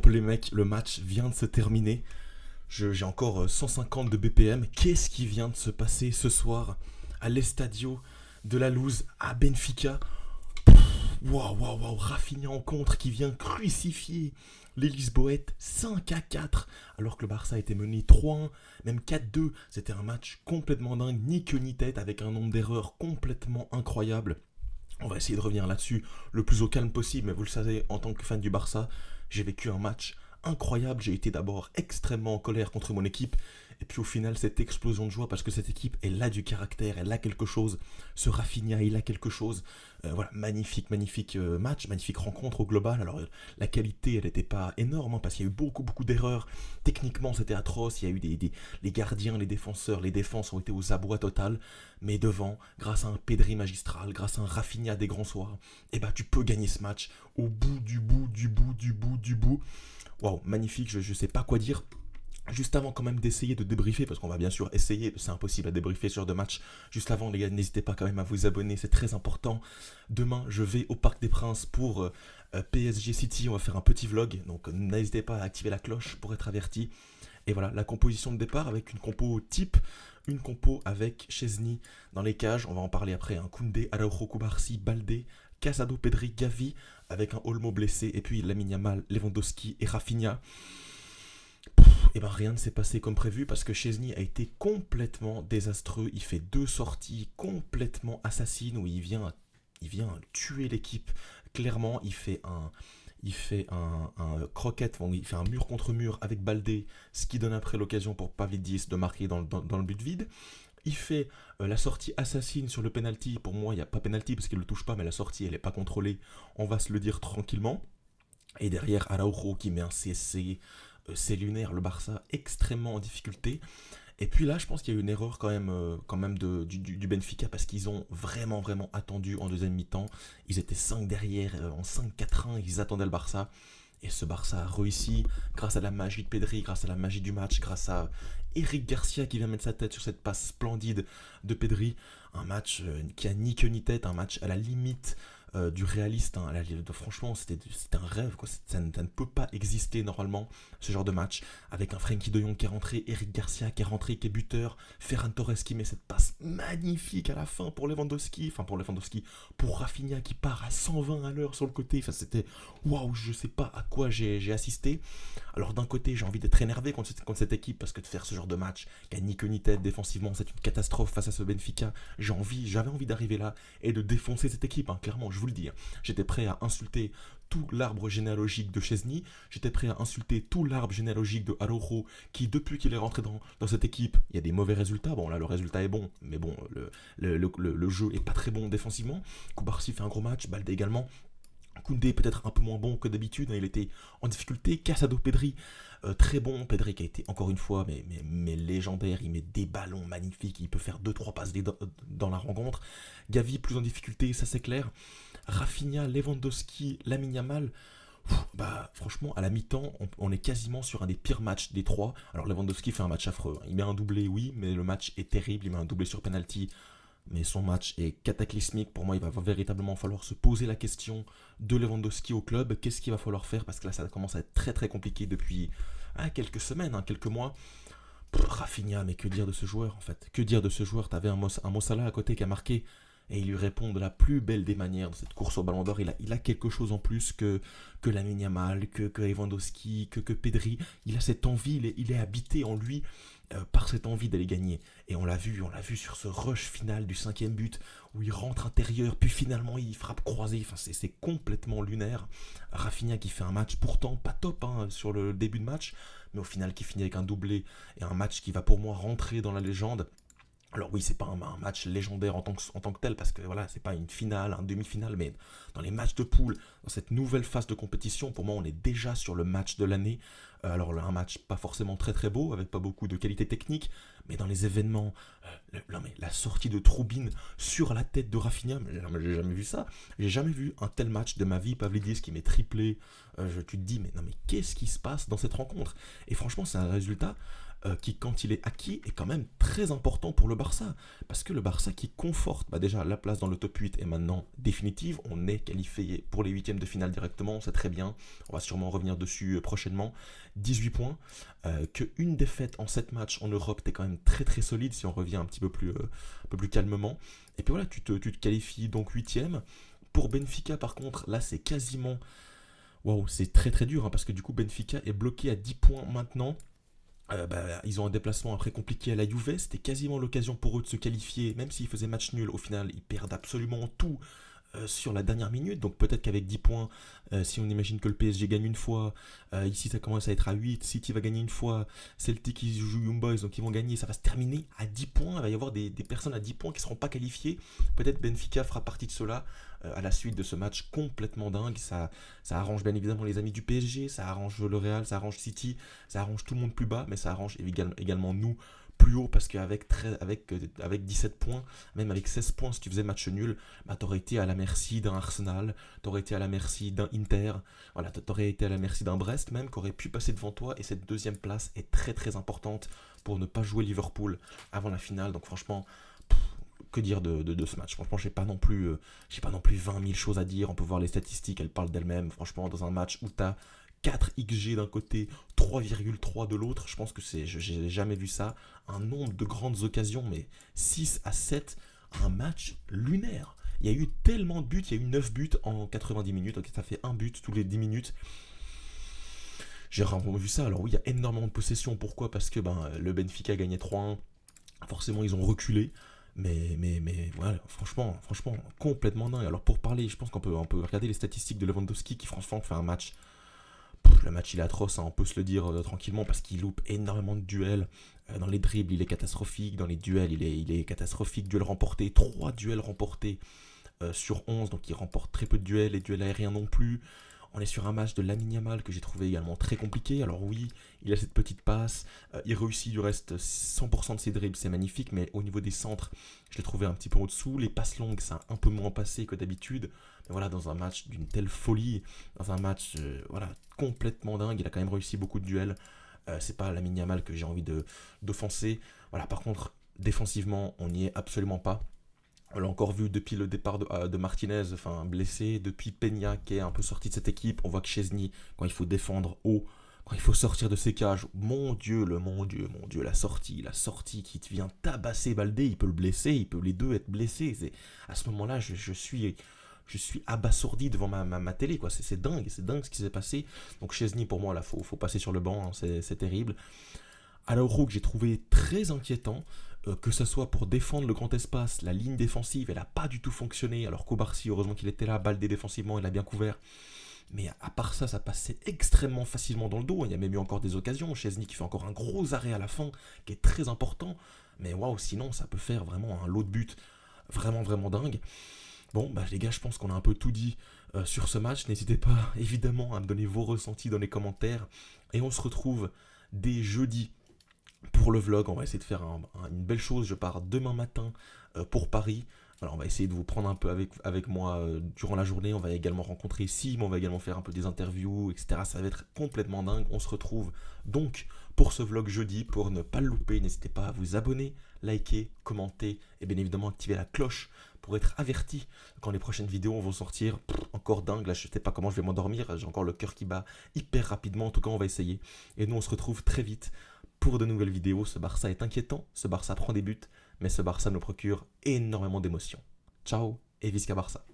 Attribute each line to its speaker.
Speaker 1: Les mecs, le match vient de se terminer. J'ai encore 150 de BPM. Qu'est-ce qui vient de se passer ce soir à l'Estadio de la Luz à Benfica? Waouh, waouh, waouh, Rafinha en contre qui vient crucifier les Lisboètes 5-4 alors que le Barça était mené 3-1, même 4-2. C'était un match complètement dingue, ni queue ni tête, avec un nombre d'erreurs complètement incroyable. On va essayer de revenir là-dessus le plus au calme possible, mais vous le savez, en tant que fan du Barça, j'ai vécu un match incroyable. J'ai été d'abord extrêmement en colère contre mon équipe, et puis au final, cette explosion de joie parce que cette équipe, elle a du caractère, elle a quelque chose. Ce Rafinha, il a quelque chose. Voilà, magnifique, magnifique match, magnifique rencontre au global. Alors, la qualité, elle n'était pas énorme, hein, parce qu'il y a eu beaucoup, beaucoup d'erreurs. Techniquement, c'était atroce. Il y a eu les gardiens, les défenseurs, les défenses ont été aux abois total. Mais devant, grâce à un Pedri magistral, grâce à un Rafinha des grands soirs, eh ben, tu peux gagner ce match au bout du bout, du bout, du bout, du bout. Waouh, magnifique, je sais pas quoi dire. Juste avant quand même d'essayer de débriefer, parce qu'on va bien sûr essayer, c'est impossible à débriefer sur 2 matchs. Juste avant les gars, n'hésitez pas quand même à vous abonner, c'est très important. Demain, je vais au Parc des Princes pour PSG City, on va faire un petit vlog, donc n'hésitez pas à activer la cloche pour être averti. Et voilà, la composition de départ avec une compo type, une compo avec Chesney dans les cages, on va en parler après, un Koundé, Araujo, Kubarsi, Baldé, Casado, Pedri, Gavi, avec un Olmo blessé, et puis Lamine Yamal, Lewandowski et Rafinha. Et ben rien ne s'est passé comme prévu parce que Chesney a été complètement désastreux. Il fait 2 sorties complètement assassines où il vient tuer l'équipe. Clairement, il fait un croquette, il fait un mur contre mur avec Baldé, ce qui donne après l'occasion pour Pavlidis de marquer dans le but vide. Il fait la sortie assassine sur le penalty. Pour moi, il n'y a pas penalty parce qu'il ne le touche pas, mais la sortie, elle n'est pas contrôlée. On va se le dire tranquillement. Et derrière, Araujo qui met un CSC, c'est lunaire, le Barça extrêmement en difficulté. Et puis là, je pense qu'il y a eu une erreur quand même du Benfica parce qu'ils ont vraiment, vraiment attendu en deuxième mi-temps. Ils étaient 5 derrière, en 5-4-1, ils attendaient le Barça. Et ce Barça a réussi grâce à la magie de Pedri, grâce à la magie du match, grâce à Eric Garcia qui vient mettre sa tête sur cette passe splendide de Pedri. Un match qui a ni queue ni tête, un match à la limite du réaliste. Hein. Franchement, c'était un rêve. Quoi. Ça ne peut pas exister normalement, ce genre de match. Avec un Frenkie de Jong qui est rentré, Eric Garcia qui est rentré, qui est buteur, Ferran Torres qui met cette passe magnifique à la fin pour Lewandowski. Enfin, pour Lewandowski, pour Rafinha qui part à 120 à l'heure sur le côté. Enfin, c'était waouh, je sais pas à quoi j'ai assisté. Alors, d'un côté, j'ai envie d'être énervé contre cette équipe parce que de faire ce genre de match, qui a ni queue ni tête défensivement, c'est une catastrophe face à ce Benfica. J'avais envie d'arriver là et de défoncer cette équipe, hein, clairement, je vous le dis. Hein. J'étais prêt à insulter tout l'arbre généalogique de Chesney, j'étais prêt à insulter tout l'arbre généalogique de Araujo, qui depuis qu'il est rentré dans cette équipe, il y a des mauvais résultats. Bon, là, le résultat est bon, mais bon, le jeu est pas très bon défensivement. Kubarsi fait un gros match, Balde également. Koundé peut-être un peu moins bon que d'habitude, hein, il était en difficulté. Casado, Pedri, très bon. Pedri qui a été encore une fois mais légendaire, il met des ballons magnifiques, il peut faire 2-3 passes dans la rencontre. Gavi plus en difficulté, ça c'est clair. Rafinha, Lewandowski, Lamine Yamal, bah franchement à la mi-temps on est quasiment sur un des pires matchs des 3. Alors Lewandowski fait un match affreux, hein. Il met un doublé oui, mais le match est terrible, il met un doublé sur penalty. Mais son match est cataclysmique. Pour moi, il va véritablement falloir se poser la question de Lewandowski au club. Qu'est-ce qu'il va falloir faire? Parce que là, ça commence à être très très compliqué depuis quelques semaines, quelques mois. Rafinha, mais que dire de ce joueur en fait? Que dire de ce joueur? T'avais un Mo Salah à côté qui a marqué et il lui répond de la plus belle des manières dans cette course au Ballon d'Or. Il a quelque chose en plus que Lamine Yamal, que Lewandowski, que Pedri. Il a cette envie, il est habité en lui par cette envie d'aller gagner. Et on l'a vu sur ce rush final du 5e but où il rentre intérieur, puis finalement il frappe croisé. Enfin, c'est complètement lunaire. Rafinha qui fait un match pourtant pas top sur le début de match, mais au final qui finit avec un doublé et un match qui va pour moi rentrer dans la légende. Alors oui, c'est pas un match légendaire en tant que tel, parce que voilà, c'est pas une finale, un demi-finale, mais dans les matchs de poule, dans cette nouvelle phase de compétition, pour moi, on est déjà sur le match de l'année. Alors là, un match pas forcément très très beau, avec pas beaucoup de qualité technique, mais dans les événements, la sortie de Troubine sur la tête de Rafinha, j'ai jamais vu ça. J'ai jamais vu un tel match de ma vie. Pavlidis qui met triplé. Tu te dis, mais non, mais qu'est-ce qui se passe dans cette rencontre? Et franchement, c'est un résultat qui, quand il est acquis, est quand même très important pour le Barça. Parce que le Barça qui conforte déjà la place dans le top 8 est maintenant définitive. On est qualifié pour les huitièmes de finale directement, c'est très bien. On va sûrement revenir dessus prochainement. 18 points. Qu'une défaite en 7 matchs en Europe, t'es quand même très très solide si on revient un petit peu plus calmement. Et puis voilà, tu te qualifies donc huitième. Pour Benfica, par contre, là c'est quasiment... Waouh, c'est très très dur, hein, parce que du coup Benfica est bloqué à 10 points maintenant. Ils ont un déplacement après compliqué à la Juve, c'était quasiment l'occasion pour eux de se qualifier, même s'ils faisaient match nul, au final ils perdent absolument tout sur la dernière minute, donc peut-être qu'avec 10 points, si on imagine que le PSG gagne une fois, ici ça commence à être à 8, City va gagner une fois, Celtic ils jouent Young Boys, donc ils vont gagner, ça va se terminer à 10 points, il va y avoir des personnes à 10 points qui ne seront pas qualifiées, peut-être Benfica fera partie de cela à la suite de ce match complètement dingue, ça arrange bien évidemment les amis du PSG, ça arrange le Real, ça arrange City, ça arrange tout le monde plus bas, mais ça arrange également nous plus haut parce qu'avec avec 17 points, même avec 16 points, si tu faisais match nul, t'aurais été à la merci d'un Arsenal, t'aurais été à la merci d'un Inter, voilà, t'aurais été à la merci d'un Brest même qui aurait pu passer devant toi et cette deuxième place est très très importante pour ne pas jouer Liverpool avant la finale. Donc franchement, que dire de ce match? Franchement, j'ai pas non plus 20 000 choses à dire. On peut voir les statistiques, elles parlent d'elles-mêmes. Franchement, dans un match où t'as 4 XG d'un côté, 3,3 de l'autre, je pense que j'ai jamais vu ça. Un nombre de grandes occasions, mais 6 à 7, un match lunaire. Il y a eu tellement de buts, il y a eu 9 buts en 90 minutes, donc ça fait un but tous les 10 minutes. J'ai rarement vu ça. Alors oui, il y a énormément de possession. Pourquoi? Parce que le Benfica a gagné 3-1. Forcément, ils ont reculé. Mais voilà, franchement, complètement dingue. Alors pour parler, je pense qu'on peut regarder les statistiques de Lewandowski qui franchement fait un match. Le match il est atroce, hein, on peut se le dire tranquillement parce qu'il loupe énormément de duels. Dans les dribbles il est catastrophique, dans les duels il est catastrophique. Duels remportés, 3 duels remportés sur 11, donc il remporte très peu de duels, les duels aériens non plus. On est sur un match de Lamine Yamal que j'ai trouvé également très compliqué. Alors oui, il a cette petite passe, il réussit du reste 100% de ses dribbles, c'est magnifique, mais au niveau des centres, je l'ai trouvé un petit peu au-dessous. Les passes longues, ça a un peu moins passé que d'habitude. Mais voilà, dans un match d'une telle folie, dans un match complètement dingue, il a quand même réussi beaucoup de duels. C'est pas Lamine Yamal que j'ai envie d'offenser. Voilà, par contre, défensivement, on n'y est absolument pas. On l'a encore vu depuis le départ de Martinez, blessé, depuis Peña qui est un peu sorti de cette équipe. On voit que Chesney, quand il faut défendre haut, quand il faut sortir de ses cages, mon Dieu, la sortie qui vient tabasser Baldé, il peut le blesser, il peut les deux être blessés. À ce moment-là, je suis abasourdi devant ma télé, quoi. C'est dingue ce qui s'est passé. Donc Chesney, pour moi, là, faut passer sur le banc, hein, c'est terrible. Alors que j'ai trouvé très inquiétant, que ce soit pour défendre le grand espace, la ligne défensive, elle n'a pas du tout fonctionné, alors qu'Obarsi, heureusement qu'il était là, Baldé défensivement, il a bien couvert. Mais à part ça, ça passait extrêmement facilement dans le dos. Il y a même eu encore des occasions. Chesney qui fait encore un gros arrêt à la fin, qui est très important. Mais waouh, sinon, ça peut faire vraiment un lot de buts vraiment, vraiment dingue. Bon, les gars, je pense qu'on a un peu tout dit sur ce match. N'hésitez pas, évidemment, à me donner vos ressentis dans les commentaires. Et on se retrouve dès jeudi pour le vlog. On va essayer de faire une belle chose. Je pars demain matin pour Paris. Alors on va essayer de vous prendre un peu avec moi durant la journée. On va également rencontrer Sim, on va également faire un peu des interviews, etc. Ça va être complètement dingue. On se retrouve donc pour ce vlog jeudi. Pour ne pas le louper, n'hésitez pas à vous abonner, liker, commenter et bien évidemment activer la cloche pour être averti quand les prochaines vidéos vont sortir. Encore dingue, là je sais pas comment je vais m'endormir. J'ai encore le cœur qui bat hyper rapidement. En tout cas on va essayer. Et nous on se retrouve très vite pour de nouvelles vidéos. Ce Barça est inquiétant, ce Barça prend des buts, mais ce Barça nous procure énormément d'émotions. Ciao et Visca Barça.